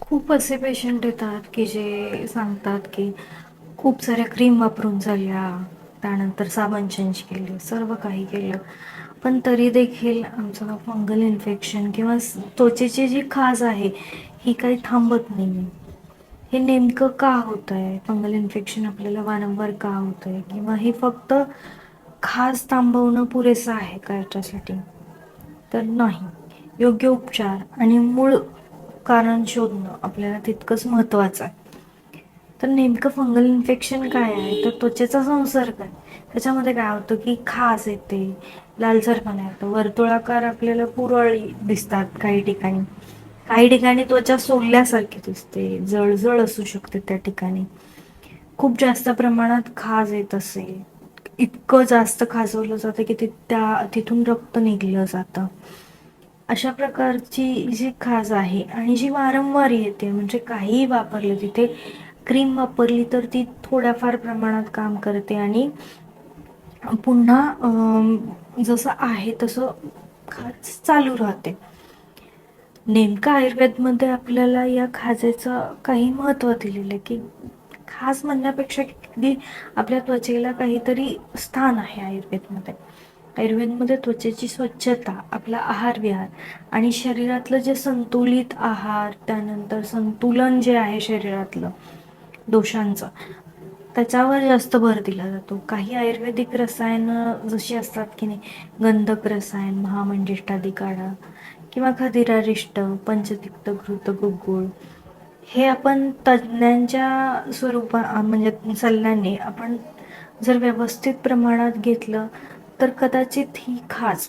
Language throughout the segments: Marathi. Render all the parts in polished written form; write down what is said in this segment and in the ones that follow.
खूप असे पेशंट येतात की जे सांगतात की खूप साऱ्या क्रीम वापरून झाल्या, त्यानंतर साबण चेंज केले, सर्व काही केलं, पण तरी देखील आमचं फंगल इन्फेक्शन किंवा त्वचेची जी खाज आहे ही काही थांबत नाही. हे नेमकं का होत आहे? फंगल इन्फेक्शन आपल्याला वारंवार का होत आहे? किंवा हे फक्त खाज थांबवणं पुरेसं आहे का याच्यासाठी? तर नाही. योग्य उपचार आणि मूळ कारण शोधणं आपल्याला तितकंच महत्त्वाचं आहे. तर नेमकं फंगल इन्फेक्शन काय आहे? तर त्वचेचा संसर्ग आहे. त्याच्यामध्ये काय होतं की खाज येते, लालसरपणा येतो, वर्तुळाकार आपल्याला पुरळ दिसतात काही ठिकाणी. काही ठिकाणी त्वचा सोलल्यासारखी दिसते, जळजळ असू शकते त्या ठिकाणी. खूप जास्त प्रमाणात खाज येत असेल, इतकं जास्त खाजवलं जातं की तिथून रक्त निघलं जातं. अशा प्रकारची जी खाज आहे आणि जी वारंवार येते, म्हणजे काहीही वापरलं, तिथे क्रीम वापरली तर ती थोड्याफार प्रमाणात काम करते आणि पुन्हा जसं आहे तसं खाज चालू राहते. नेमकं आयुर्वेदमध्ये आपल्याला या खाजेचं काही महत्त्व दिलेलं आहे की खाज म्हणण्यापेक्षा अगदी आपल्या त्वचेला काहीतरी स्थान आहे आयुर्वेदमध्ये. आयुर्वेदमध्ये त्वचेची स्वच्छता, आपला आहार विहार आणि शरीरातलं जे संतुलित आहार, त्यानंतर संतुलन जे आहे शरीरातलं दोषांचं, त्याच्यावर जास्त भर दिला जातो. काही आयुर्वेदिक रसायनं जशी असतात की नाही, गंधक रसायन, महामंजिष्ठादी काढा किंवा खदिरारिष्ट, पंचतिक्त, घृत, गुग्गुळ, हे आपण तज्ज्ञांच्या म्हणजे सल्ल्याने आपण जर व्यवस्थित प्रमाणात घेतलं तर कदाचित ही खाज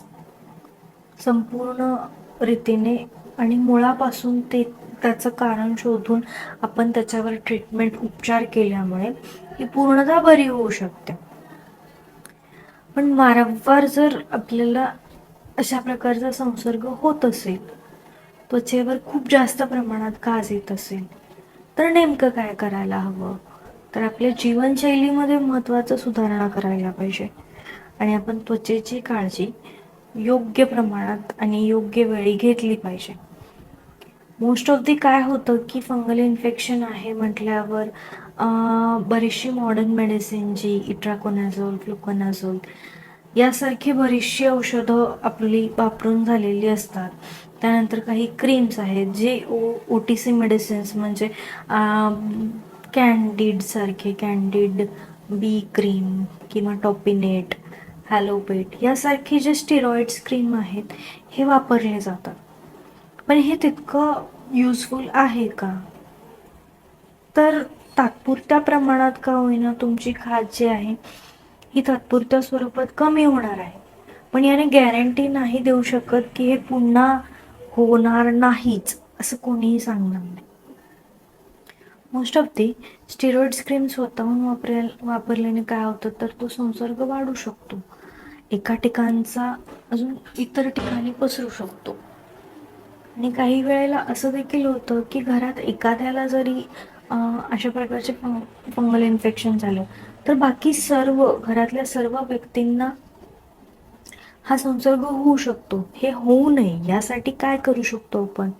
संपूर्ण रीतीने आणि मुळापासून त्याचं कारण शोधून आपण त्याच्यावर ट्रीटमेंट, उपचार केल्यामुळे ही पूर्णतः बरी होऊ शकते. पण वारंवार जर आपल्याला अशा प्रकारचा संसर्ग होत असेल, त्वचेवर खूप जास्त प्रमाणात खाज येत असेल, तर नेमकं काय करायला हवं? तर आपल्या जीवनशैलीमध्ये महत्त्वाचं सुधारणा करायला पाहिजे आणि आपण त्वचेची काळजी योग्य प्रमाणात आणि योग्य वेळी घेतली पाहिजे. मोस्ट ऑफ दी काय होतं की फंगल इन्फेक्शन आहे म्हटल्यावर बरीचशी मॉडर्न मेडिसिन जी इट्राकोनाझोल, फ्लुकोनाझोल यासारखी बरीचशी औषधं आपली वापरून झालेली असतात. त्यानंतर काही क्रीम्स आहेत जे OTC मेडिसिन्स म्हणजे कॅन्डिड सारखे, कॅन्डिड बी क्रीम किंवा टॉपिनेट, हॅलोपेट यासारखे जे स्टिरॉइड्स क्रीम आहेत हे वापरले जातात. पण हे तितकं युजफुल आहे का? तर तात्पुरत्या प्रमाणात का होईना तुमची खाज जी आहे ही तात्पुरत्या स्वरूपात कमी होणार आहे, पण याने गॅरंटी नाही देऊ शकत की हे पुन्हा होणार नाहीच असं कोणीही सांगणार नाही. Most of the steroids cream स्वतःहून वापरल्याने काय होतं तर तो संसर्ग वाढू शकतो, एका ठिकाणचा अजून इतर ठिकाणी पसरू शकतो. आणि काही वेळेला असं देखील होतं की घरात एखाद्याला जरी अशा प्रकारचे फंगल इन्फेक्शन झालं तर बाकी सर्व घरातल्या सर्व व्यक्तींना हा संसर्ग होऊ शकतो. हे होऊ नये यासाठी काय करू शकतो आपण?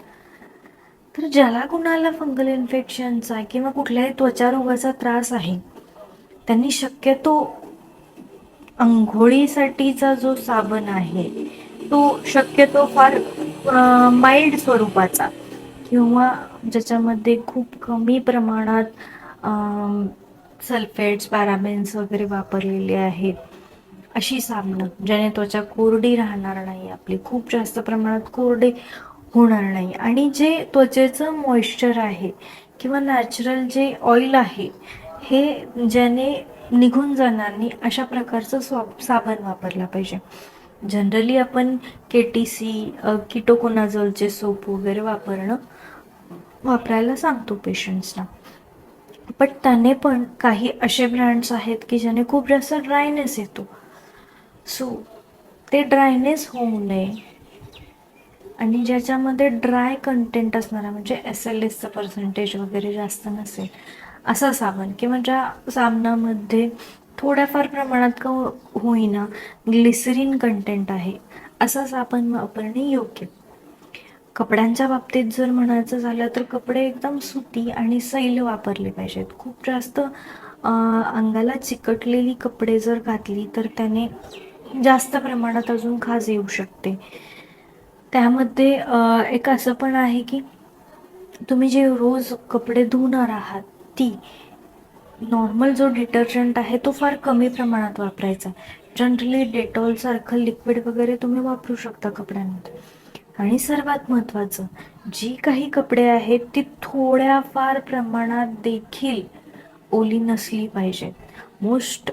तर ज्याला कुणाला फंगल इन्फेक्शनचा किंवा कुठल्याही त्वचा रोगाचा त्रास आहे, त्यांनी शक्यतो अंघोळीसाठीचा जो साबण आहे तो शक्यतो फार माइल्ड स्वरूपाचा किंवा ज्याच्यामध्ये खूप कमी प्रमाणात सल्फेट्स, पॅराबेन्स वगैरे वापरलेले आहेत, अशी साबणं ज्याने त्वचा कोरडी राहणार नाही, आपली खूप जास्त प्रमाणात कोरडे होणार नाही आणि जे त्वचेचं मॉइश्चर आहे किंवा नॅचरल जे ऑइल आहे हे ज्याने निघून जाणार नाही, अशा प्रकारचं साबण वापरला पाहिजे. जनरली आपण KTC, कीटोकोनाझोलचे सोप वगैरे वापरायला सांगतो पेशंट्सना. पण त्याने पण काही असे ब्रँड्स आहेत की ज्याने खूप जास्त ड्रायनेस येतो. सो ते ड्रायनेस होऊ नये आणि ज्याच्यामध्ये ड्राय कंटेंट असणारा म्हणजे SLSचं पर्सेंटेज वगैरे जास्त नसेल असा साबण किंवा ज्या साबणामध्ये थोड्याफार प्रमाणात का होईना ग्लिसरीन कंटेंट आहे असा साबण वापरणे योग्य. कपड्यांच्या बाबतीत जर म्हणायचं झालं तर कपडे एकदम सुती आणि सैल वापरले पाहिजेत. खूप जास्त अंगाला चिकटलेली कपडे जर घातली तर त्याने जास्त प्रमाणात अजून खाज येऊ शकते. त्यामध्ये एक असं पण आहे की तुम्ही जे रोज कपडे धुणार आहात ती नॉर्मल जो डिटर्जंट आहे तो फार कमी प्रमाणात वापरायचा. जनरली डेटॉल सारखं लिक्विड वगैरे तुम्ही वापरू शकता कपड्यांमध्ये. आणि सर्वात महत्त्वाचं, जी काही कपडे आहेत ती थोड्याफार प्रमाणात देखील ओली नसली पाहिजेत. मोस्ट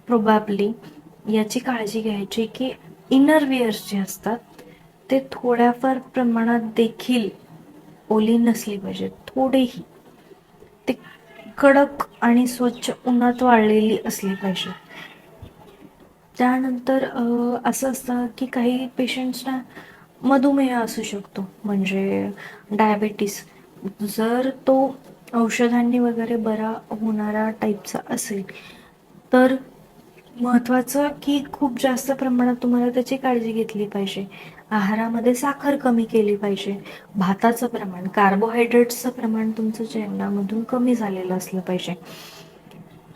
प्रोबॅबली याची काळजी घ्यायची की इनर वेअर्स जे असतात ते थोड्याफार प्रमाणात देखील ओली नसली पाहिजेत. थोडेही ते कडक आणि स्वच्छ उन्हात वाळलेली असली पाहिजे. त्यानंतर असं असतं की काही पेशंट्सना मधुमेह असू शकतो, म्हणजे डायबेटीस. जर तो औषधांनी वगैरे बरा होणारा टाईपचा असेल तर महत्त्वाचं की खूप जास्त प्रमाणात तुम्हाला त्याची काळजी घेतली पाहिजे. आहारामध्ये साखर कमी केली पाहिजे. भाताचं प्रमाण, कार्बोहायड्रेट्सचं प्रमाण तुमचं जेवणामधून कमी झालेलं असलं पाहिजे.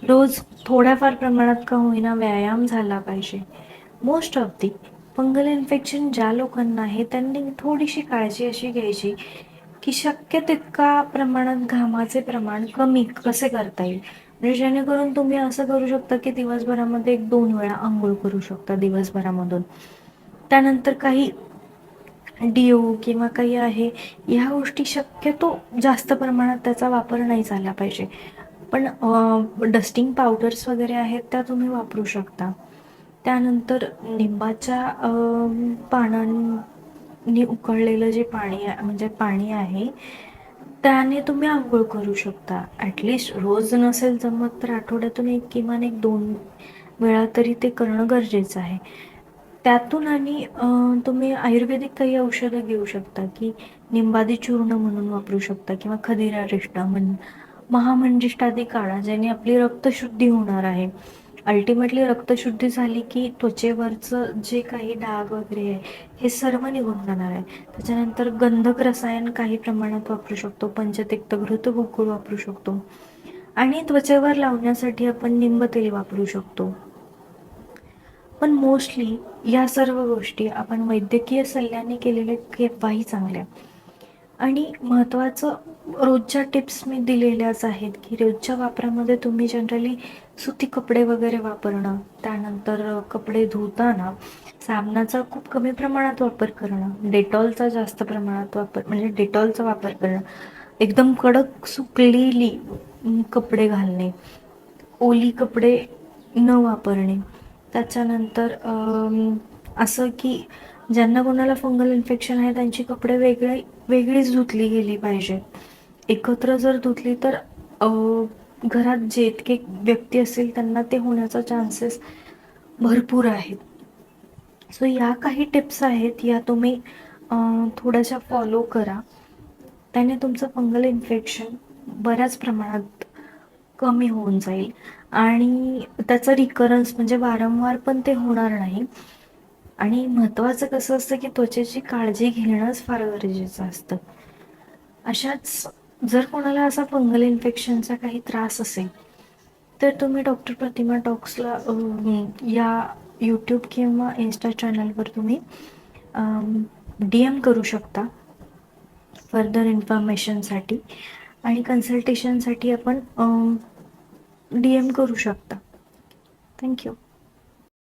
रोज थोड्याफार प्रमाणात का होईना व्यायाम झाला पाहिजे. Most of the fungal infection ज्या लोकांना आहे त्यांनी थोडीशी काळजी अशी घ्यायची की शक्य तितका प्रमाणात घामाचे प्रमाण कमी कसे करता येईल. म्हणजे जेणेकरून तुम्ही असं करू शकता की दिवसभरामध्ये 1-2 वेळा आंघोळ करू शकता दिवसभरामधून. त्यानंतर काही डिओ किंवा काही आहे ह्या गोष्टी शक्यतो जास्त प्रमाणात त्याचा वापर नाही झाला पाहिजे. पण डस्टिंग पावडर्स वगैरे आहेत त्या तुम्ही वापरू शकता. त्यानंतर लिंबाच्या पानांनी उकळलेलं जे पाणी म्हणजे पाणी आहे त्याने तुम्ही आंघोळ करू शकता. ॲटलिस्ट रोज नसेल जमत तर आठवड्यातून किमान 1-2 वेळा तरी ते करणं गरजेचं आहे. त्यातून आणि तुम्ही आयुर्वेदिक काही औषधं घेऊ शकता की निंबादी चूर्ण म्हणून वापरू शकता किंवा खदिरारिष्टा म्हणून, महामंजिष्टादी काढा ज्याने आपली रक्तशुद्धी होणार आहे. अल्टिमेटली रक्तशुद्धी झाली की त्वचेवरचं जे काही डाग वगैरे आहे हे सर्व निघून जाणार आहे. त्याच्यानंतर गंधक रसायन काही प्रमाणात वापरू शकतो. पंचतिक्त घृत गोकुळ वापरू शकतो आणि त्वचेवर लावण्यासाठी आपण निंब तेल वापरू शकतो. पण मोस्टली या सर्व गोष्टी आपण वैद्यकीय सल्ल्याने केलेल्या केव्हाही चांगल्या. आणि महत्त्वाचं रोजच्या टिप्स मी दिलेल्याच आहेत की रोजच्या वापरामध्ये तुम्ही जनरली सुती कपडे वगैरे वापरणं, त्यानंतर कपडे धुताना साबणाचा खूप कमी प्रमाणात वापर करणं, डेटॉलचा जास्त प्रमाणात वापर म्हणजे डेटॉलचा वापर करणं, एकदम कडक सुकलेली कपडे घालणे, ओली कपडे न वापरणे. त्याच्यानंतर असं की ज्यांना कोणाला फंगल इन्फेक्शन आहे त्यांची कपडे वेगळीच धुतली गेली पाहिजेत. एकत्र जर धुतली तर घरात जे इतके व्यक्ती असतील त्यांना ते होण्याचा चान्सेस भरपूर आहेत. सो या काही टिप्स आहेत या तुम्ही थोड्याशा फॉलो करा. त्याने तुमचं फंगल इन्फेक्शन बऱ्याच प्रमाणात कमी होऊन जाईल आणि त्याचं रिकरन्स म्हणजे वारंवार पण ते होणार नाही. आणि महत्त्वाचं कसं असतं की त्वचेची काळजी घेणंच फार गरजेचं असतं. अशाच जर कोणाला असा फंगल इन्फेक्शनचा काही त्रास असेल तर तुम्ही डॉक्टर प्रतिमा टॉक्सला या यूट्यूब किंवा इन्स्टा चॅनलवर तुम्ही DM करू शकता फर्दर इन्फॉर्मेशनसाठी आणि कन्सल्टेशनसाठी आपण DM करू शकता. थँक्यू.